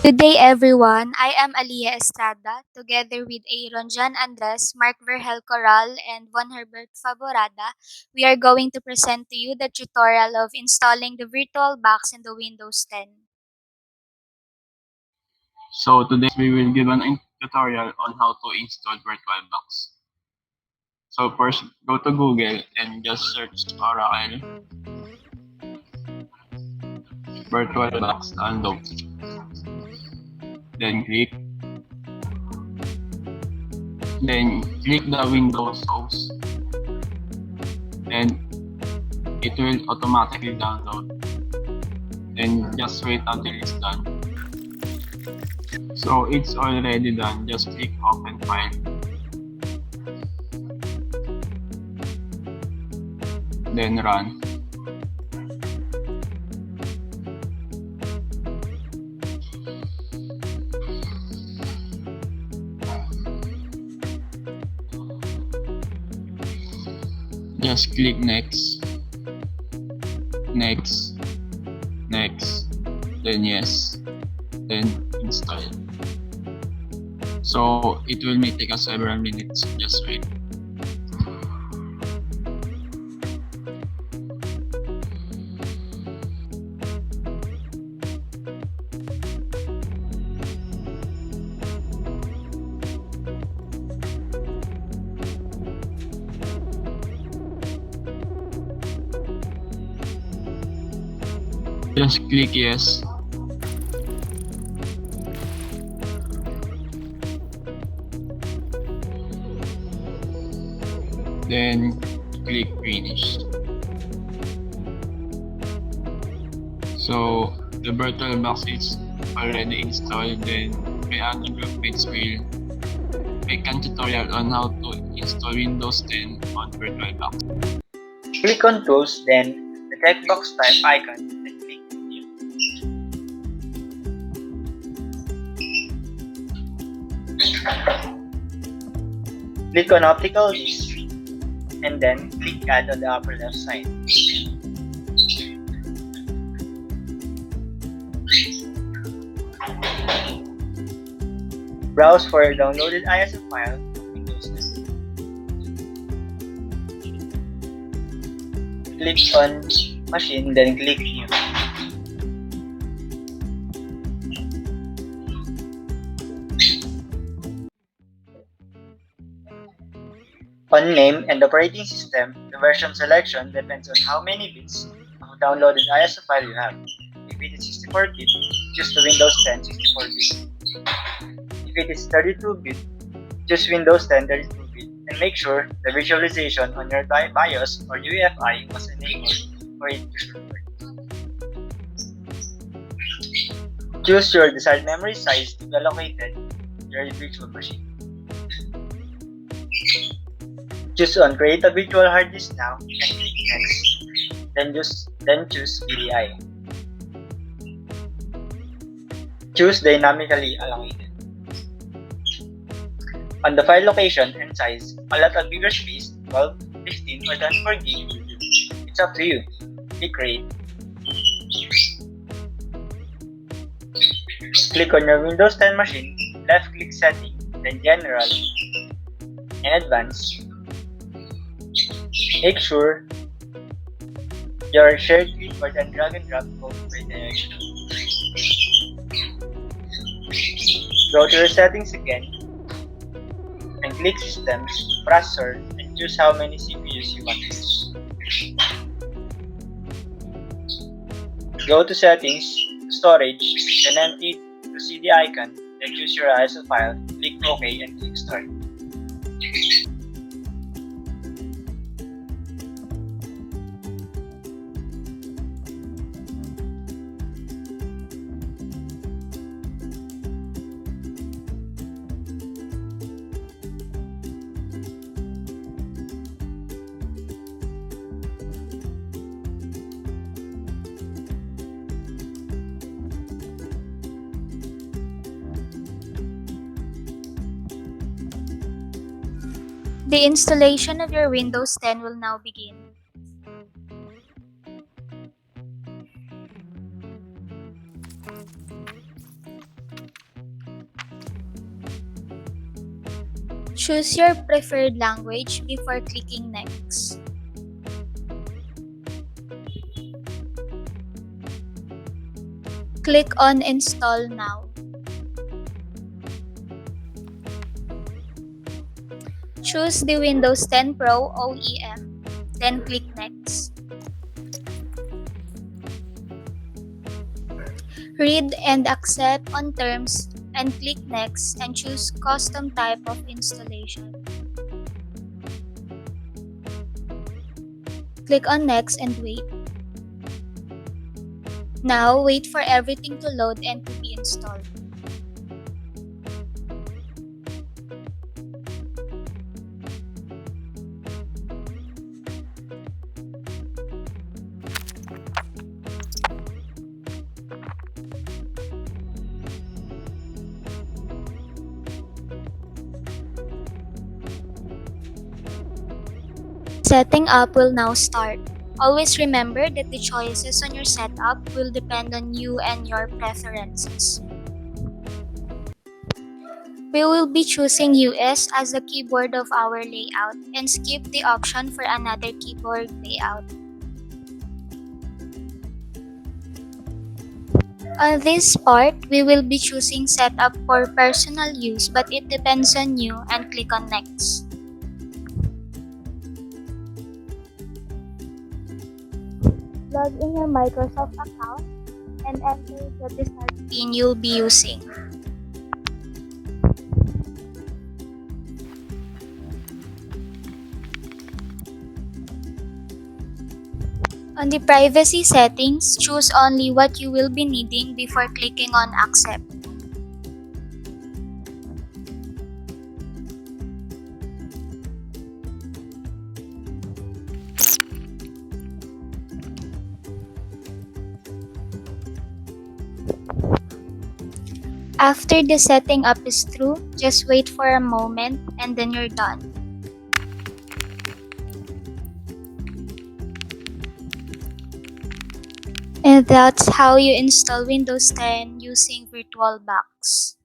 Good day, everyone. I am ALLIYAH Estrada, together with AERON John Andres, MARC VERGEL CORRAL, and HERBERT FABORADA. We are going to present to you the tutorial of installing the virtual box in the Windows 10. So today we will give an tutorial on how to install VirtualBox. So first, go to Google and just search CORRAL VirtualBox download. Then click the Windows OS, and it will automatically download. Then just wait until it's done. So it's already done. Just click Open File. Then run. Just click next, then yes, then install. So it will may take us several minutes. Just wait. Just click yes. Then click finish. So the VirtualBox is already installed. Then my other groupmates will make a tutorial on how to install Windows 10 on VirtualBox. Click on Tools, then the checkbox type icon, and click New. Click on Optical Disc, and then click Add on the upper left side. Browse for your downloaded ISO file from Windows 10. Click on Machine, then click New. On name and operating system, the version selection depends on how many bits of downloaded ISO file you have. If it is 64-bit, choose the Windows 10 64-bit. If it is 32-bit, choose Windows 10 32-bit, and make sure the visualization on your BIOS or UEFI was enabled for it to should work. Choose your desired memory size to be allocated to your virtual machine. Choose on Create a Virtual Hard Disk Now and click Next. Then choose VDI. Choose Dynamically Allocated. On the file location and size, allot a bigger space, 12, 16, or 24 GB. It's up to you. Click Create. Click on your Windows 10 machine, left-click Setting, then General, and Advanced. Make sure your shared click or then drag and drop both bidirectional. Go to your settings again and click Systems, Processor, and choose how many CPUs you want to use. Go to Settings, Storage, then empty to see the icon, then choose your ISO file, click OK, and click Start. The installation of your Windows 10 will now begin. Choose your preferred language before clicking Next. Click on Install Now. Choose the Windows 10 Pro OEM, then click Next. Read and accept on terms and click Next and choose Custom Type of Installation. Click on Next and wait. Now, wait for everything to load and to be installed. Setting up will now start. Always remember that the choices on your setup will depend on you and your preferences. We will be choosing US as the keyboard of our layout and skip the option for another keyboard layout. On this part, we will be choosing setup for personal use, but it depends on you, and click on Next. Log in your Microsoft account and enter the desired PIN you'll be using. On the privacy settings, choose only what you will be needing before clicking on Accept. After the setting up is through, just wait for a moment and then you're done. And that's how you install Windows 10 using VirtualBox.